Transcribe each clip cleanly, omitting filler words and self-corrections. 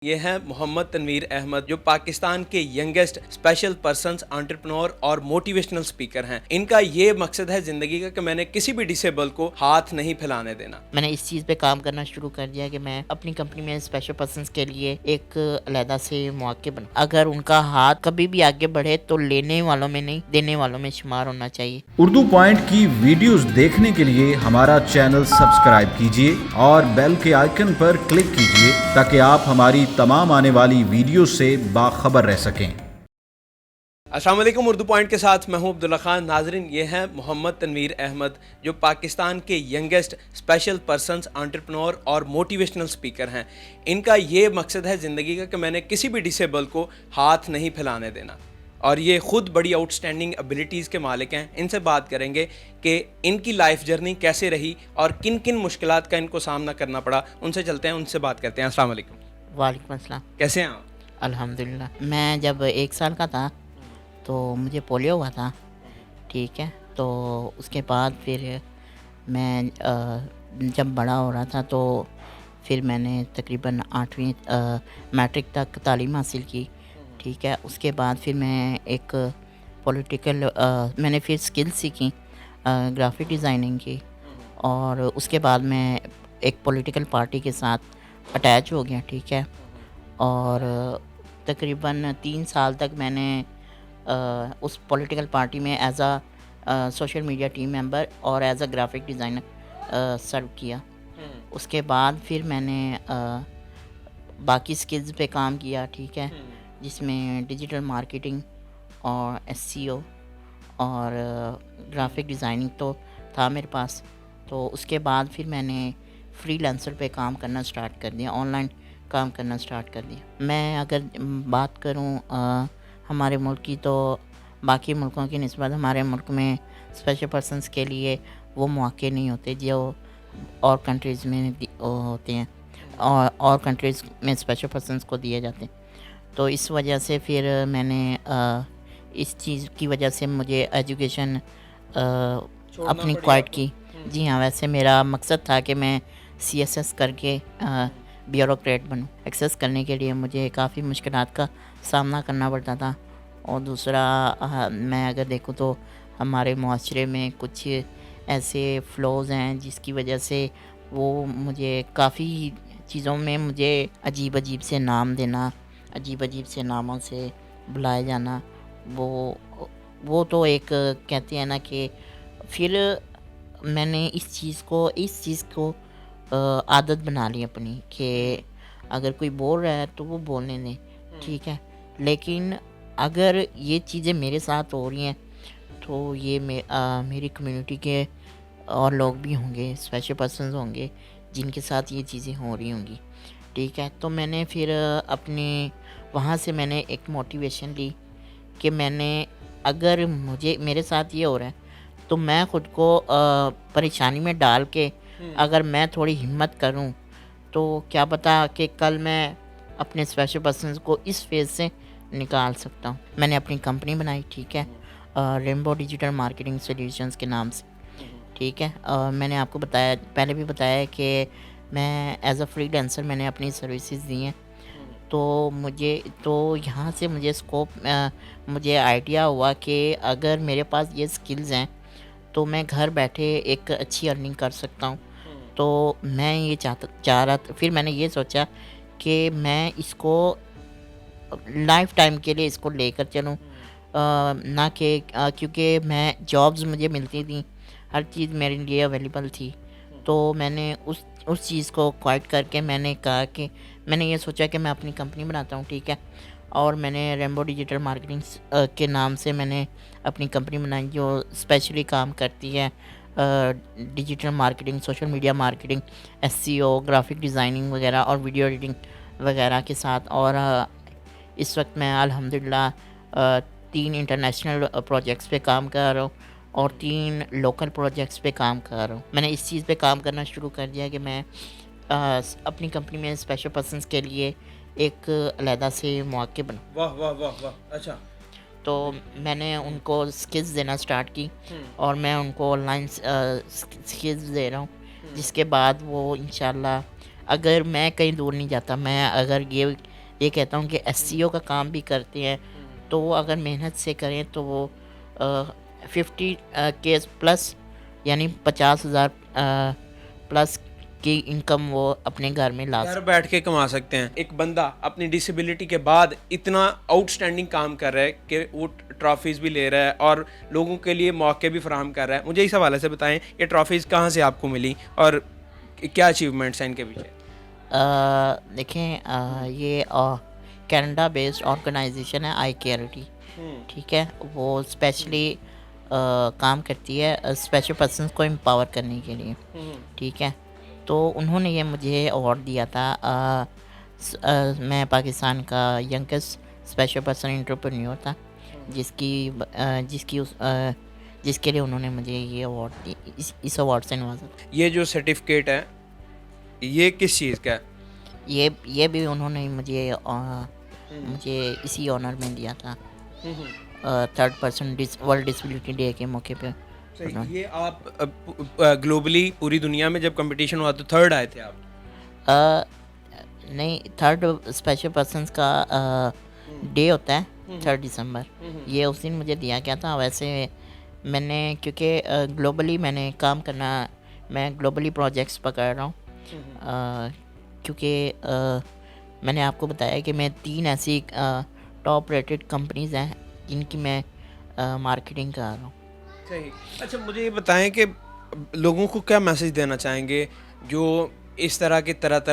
ये हैं मोहम्मद तनवीर अहमद, जो पाकिस्तान के यंगेस्ट स्पेशल पर्सन्स, एंटरप्रेन्योर और मोटिवेशनल स्पीकर हैं। इनका ये मकसद है ज़िंदगी का कि मैंने किसी भी डिसेबल को हाथ नहीं फैलाने देना। मैंने इस चीज़ पे काम करना शुरू कर दिया कि मैं अपनी कंपनी में स्पेशल पर्सन्स के लिए एक अलहदा से मौके बना। अगर उनका हाथ कभी भी आगे बढ़े तो लेने वालों में नहीं, देने वालों में शुमार होना चाहिए। उर्दू पॉइंट की वीडियोस देखने के लिए हमारा चैनल सब्सक्राइब कीजिए और बेल के आइकन पर क्लिक कीजिए ताकि आप हमारी तमाम आने वाली वीडियो से बाखबर रह सकें। अस्सलाम वालेकुम। उर्दू पॉइंट के साथ मैं हूं अब्दुल्ला खान। नाजरीन, ये हैं मोहम्मद तनवीर अहमद, जो पाकिस्तान के यंगेस्ट स्पेशल पर्सन्स, एंटरप्रेन्योर और मोटिवेशनल स्पीकर हैं। इनका ये मकसद है ज़िंदगी का कि मैंने किसी भी डिसेबल को हाथ नहीं फैलाने देना, और ये ख़ुद बड़ी आउटस्टैंडिंग एबिलिटीज़ के मालिक हैं। इनसे बात करेंगे कि इनकी लाइफ जर्नी कैसे रही और किन किन मुश्किलात का इनको सामना करना पड़ा। उनसे चलते हैं, उनसे बात करते हैं। अस्सलाम वालेकुम। वालेकुम अस्सलाम। कैसे हैं आप? अल्हम्दुलिल्लाह। मैं जब 1 साल का था तो मुझे पोलियो हुआ था, ठीक है। तो उसके बाद फिर मैं जब बड़ा हो रहा था तो फिर मैंने तकरीबन 8वीं मैट्रिक तक तालीम हासिल की, ठीक है। उसके बाद फिर मैं एक मैंने फिर स्किल सीखी, ग्राफिक डिज़ाइनिंग की, और उसके बाद मैं एक पॉलिटिकल पार्टी के साथ अटैच हो गया, ठीक है। और तकरीबन 3 साल तक मैंने उस पॉलिटिकल पार्टी में as social media team member और as a graphic designer serve किया। उसके बाद फिर मैंने बाकी स्किल्स पे काम किया, ठीक है, जिसमें डिजिटल मार्केटिंग और एसईओ और ग्राफिक डिज़ाइनिंग तो था मेरे पास। तो उसके बाद फिर मैंने फ्रीलांसर पे काम करना स्टार्ट कर दिया, ऑनलाइन काम करना स्टार्ट कर दिया। मैं अगर बात करूं हमारे मुल्क की, तो बाकी मुल्कों की निस्बत हमारे मुल्क में स्पेशल पर्सन्स के लिए वो मौके नहीं होते जो और कंट्रीज़ में होते हैं, और कंट्रीज़ में स्पेशल पर्सन्स को दिए जाते हैं। तो इस वजह से फिर मैंने इस चीज़ की वजह से मुझे एजुकेशन अपनी क्वाइट की। जी हाँ, वैसे मेरा मकसद था कि मैं CSS करके ब्यूरोक्रेट बनूं। एक्सेस करने के लिए मुझे काफ़ी मुश्किलात का सामना करना पड़ता था। और दूसरा, मैं अगर देखूं तो हमारे मुआशरे में कुछ ऐसे फ्लॉज हैं जिसकी वजह से वो मुझे काफ़ी चीज़ों में मुझे अजीब अजीब से नाम देना, अजीब अजीब से नामों से बुलाया जाना, वो तो एक कहते हैं ना कि फिर मैंने इस चीज़ को आदत बना ली अपनी कि अगर कोई बोल रहा है तो वो बोलने दें, ठीक है। लेकिन अगर ये चीज़ें मेरे साथ हो रही हैं तो ये मेरी कम्युनिटी के और लोग भी होंगे, स्पेशल पर्सन्स होंगे जिनके साथ ये चीज़ें हो रही होंगी, ठीक है। तो मैंने फिर अपने वहाँ से मैंने एक मोटिवेशन ली कि अगर मेरे साथ ये हो रहा है तो मैं ख़ुद को परेशानी में डाल के अगर मैं थोड़ी हिम्मत करूं तो क्या पता कि कल मैं अपने स्पेशल पर्सन्स को इस फेज़ से निकाल सकता हूं। मैंने अपनी कंपनी बनाई, ठीक है, रेनबो डिजिटल मार्केटिंग सॉल्यूशंस के नाम से, ठीक है। मैंने आपको पहले भी बताया कि मैं एज अ फ्रीलांसर मैंने अपनी सर्विसेज दी हैं। तो यहाँ से मुझे आइडिया हुआ कि अगर मेरे पास ये स्किल्स हैं तो मैं घर बैठे एक अच्छी अर्निंग कर सकता हूँ। तो मैं ये चाह रहा था, फिर मैंने ये सोचा कि मैं इसको लाइफ टाइम के लिए इसको लेकर चलूँ, ना कि क्योंकि मैं जॉब्स मुझे मिलती थी, हर चीज़ मेरे लिए अवेलेबल थी। तो मैंने उस चीज़ को क्वाइट करके मैंने कहा कि मैंने ये सोचा कि मैं अपनी कंपनी बनाता हूँ, ठीक है। और मैंने रेनबो डिजिटल मार्केटिंग के नाम से मैंने अपनी कंपनी बनाई जो स्पेशली काम करती है digital marketing, social media marketing, SEO, graphic designing वगैरह और वीडियो एडिटिंग वगैरह के साथ। और इस वक्त मैं अल्हम्दुलिल्लाह 3 इंटरनेशनल प्रोजेक्ट्स पे काम कर रहा हूँ और 3 लोकल प्रोजेक्ट्स पे काम कर रहा हूँ। मैंने इस चीज़ पे काम करना शुरू कर दिया कि मैं अपनी कंपनी में स्पेशल पर्सन्स के लिए एक अलहदा से मौके बना। वाह वाह वाह वाह। अच्छा। तो मैंने उनको स्किल्स देना स्टार्ट की और मैं उनको ऑनलाइन स्किल्स दे रहा हूँ, जिसके बाद वो इंशाल्लाह, अगर मैं कहीं दूर नहीं जाता, मैं अगर ये ये कहता हूँ कि एससीओ का काम भी करते हैं, तो वो अगर मेहनत से करें तो वो 50 केस प्लस यानी 50,000 प्लस की इनकम वो अपने घर में ला घर बैठ के कमा सकते हैं। एक बंदा अपनी डिसेबिलिटी के बाद इतना आउटस्टैंडिंग काम कर रहा है कि वो ट्रॉफीज़ भी ले रहा है और लोगों के लिए मौके भी फराहम कर रहा है। मुझे इस हवाले से बताएं, ये ट्रॉफीज़ कहाँ से आपको मिली और क्या अचीवमेंट्स हैं इनके पीछे? देखें, ये कनाडा बेस्ड ऑर्गेनाइजेशन है ICARITY, ठीक है। वो स्पेशली काम करती है स्पेशल पर्सन्स को एम्पावर करने के लिए, ठीक है। तो उन्होंने ये मुझे अवार्ड दिया था। मैं पाकिस्तान का यंगेस्ट स्पेशल पर्सन एंटरप्रेन्योर था, जिसके लिए उन्होंने मुझे ये अवार्ड दी, इस अवार्ड से नवाजा। ये जो सर्टिफिकेट है ये किस चीज़ का है? ये भी उन्होंने मुझे इसी ऑनर में दिया था, 3rd person world disability day के मौके पे। ये आप ग्लोबली पूरी दुनिया में जब कंपटीशन हुआ तो 3rd आए थे आप? नहीं, 3rd स्पेशल पर्सन्स का डे होता है 3rd दिसंबर, ये उस दिन मुझे दिया गया था। वैसे मैंने क्योंकि ग्लोबली मैंने काम करना, मैं ग्लोबली प्रोजेक्ट्स पकड़ रहा हूँ, क्योंकि मैंने आपको बताया कि मैं 3 ऐसी टॉप रेटेड कंपनीज़ हैं जिनकी मैं मार्केटिंग कर रहा हूँ। सही। अच्छा, मुझे ये बताएं कि लोगों को क्या मैसेज देना चाहेंगे जो इस तरह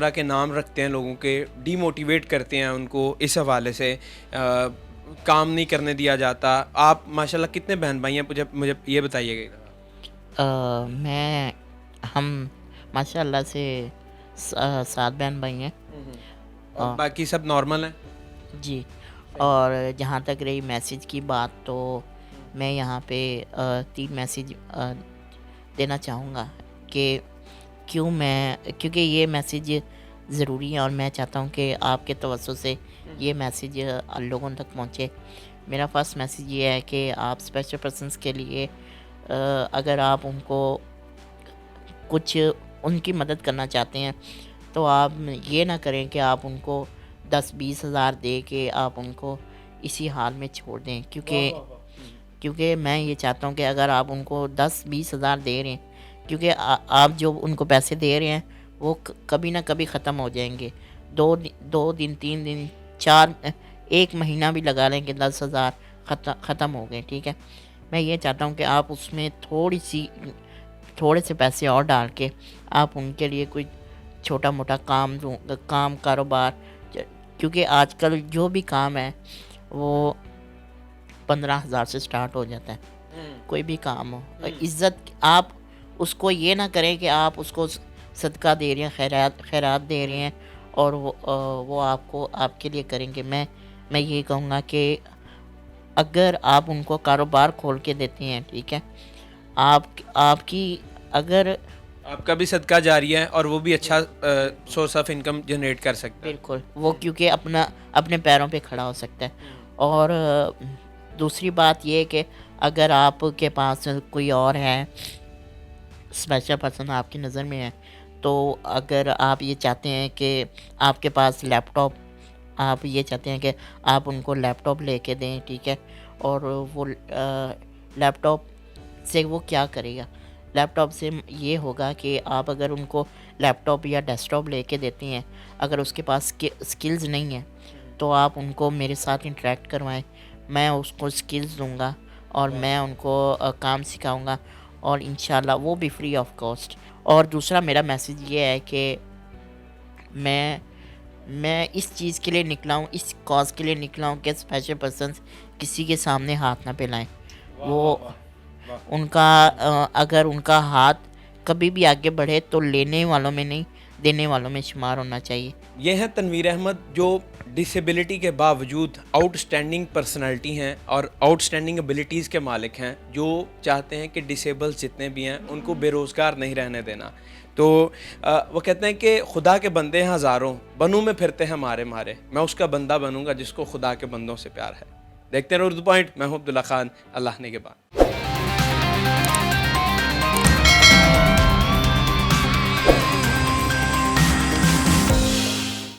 के नाम रखते हैं, लोगों के डीमोटिवेट करते हैं उनको, इस हवाले से काम नहीं करने दिया जाता। आप माशाल्लाह कितने बहन भाई हैं, मुझे ये बताइएगा। हम माशाल्लाह से 7 बहन भाई हैं और बाकी सब नॉर्मल हैं जी। और जहाँ तक रही मैसेज की बात, तो मैं यहाँ पे 3 मैसेज देना चाहूँगा कि क्योंकि ये मैसेज ज़रूरी है और मैं चाहता हूँ कि आपके तवज्जो से ये मैसेज लोगों तक पहुँचे। मेरा फर्स्ट मैसेज ये है कि आप स्पेशल पर्सन्स के लिए अगर आप उनको कुछ उनकी मदद करना चाहते हैं तो आप ये ना करें कि आप उनको 10-20 हज़ार दे के आप उनको इसी हाल में छोड़ दें, क्योंकि मैं ये चाहता हूँ कि अगर आप उनको 10-20 हज़ार दे रहे हैं, क्योंकि आप जो उनको पैसे दे रहे हैं वो कभी ना कभी ख़त्म हो जाएंगे। 2 दिन 3 दिन 4 1 महीना भी लगा लें कि 10 हज़ार ख़त्म हो गए, ठीक है। मैं ये चाहता हूँ कि आप उसमें थोड़े से पैसे और डाल के आप उनके लिए कोई छोटा मोटा काम कारोबार, क्योंकि आजकल जो भी काम है वो 15,000 से स्टार्ट हो जाता है, कोई भी काम हो। इज़्ज़त, आप उसको ये ना करें कि आप उसको सदका दे रहे हैं, खैरात दे रहे हैं और वो आपके लिए करेंगे। मैं ये कहूँगा कि अगर आप उनको कारोबार खोल के देते हैं, ठीक है, आपका भी सदका जारी है और वो भी अच्छा सोर्स ऑफ इनकम जनरेट कर सकता है। बिल्कुल, वो क्योंकि अपने पैरों पे खड़ा हो सकता है। और दूसरी बात ये है कि अगर आपके पास कोई और है स्पेशल पर्सन आपकी नज़र में है, तो अगर आप ये चाहते हैं कि आपके पास लैपटॉप, आप ये चाहते हैं कि आप उनको लैपटॉप लेके दें, ठीक है, और वो लैपटॉप से वो क्या करेगा, लैपटॉप से ये होगा कि आप अगर उनको लैपटॉप या डेस्कटॉप लेके देते हैं, अगर उसके पास स्किल्स नहीं है तो आप उनको मेरे साथ इंटरेक्ट करवाएं, मैं उसको स्किल्स दूंगा और मैं उनको काम सिखाऊंगा और इंशाल्लाह वो भी फ्री ऑफ कॉस्ट। और दूसरा मेरा मैसेज ये है कि मैं इस चीज़ के लिए निकला हूँ, इस कॉज के लिए निकला हूँ कि स्पेशल पर्सन्स किसी के सामने हाथ ना फैलाएं। वो उनका अगर उनका हाथ कभी भी आगे बढ़े तो लेने वालों में नहीं, देने वालों में शुमार होना चाहिए। ये हैं तनवीर अहमद, जो डिसेबिलिटी के बावजूद आउटस्टैंडिंग पर्सनालिटी हैं और आउटस्टैंडिंग एबिलिटीज़ के मालिक हैं, जो चाहते हैं कि डिसेबल्स जितने भी हैं उनको बेरोज़गार नहीं रहने देना। तो वो कहते हैं कि खुदा के बंदे हैं हज़ारों, बनूं में फिरते हैं मारे मारे, मैं उसका बंदा बनूंगा जिसको खुदा के बंदों से प्यार है। देखते रहो उर्दू पॉइंट। मैं हूं अब्दुल्ला खान, अल्लाह ने के बाद।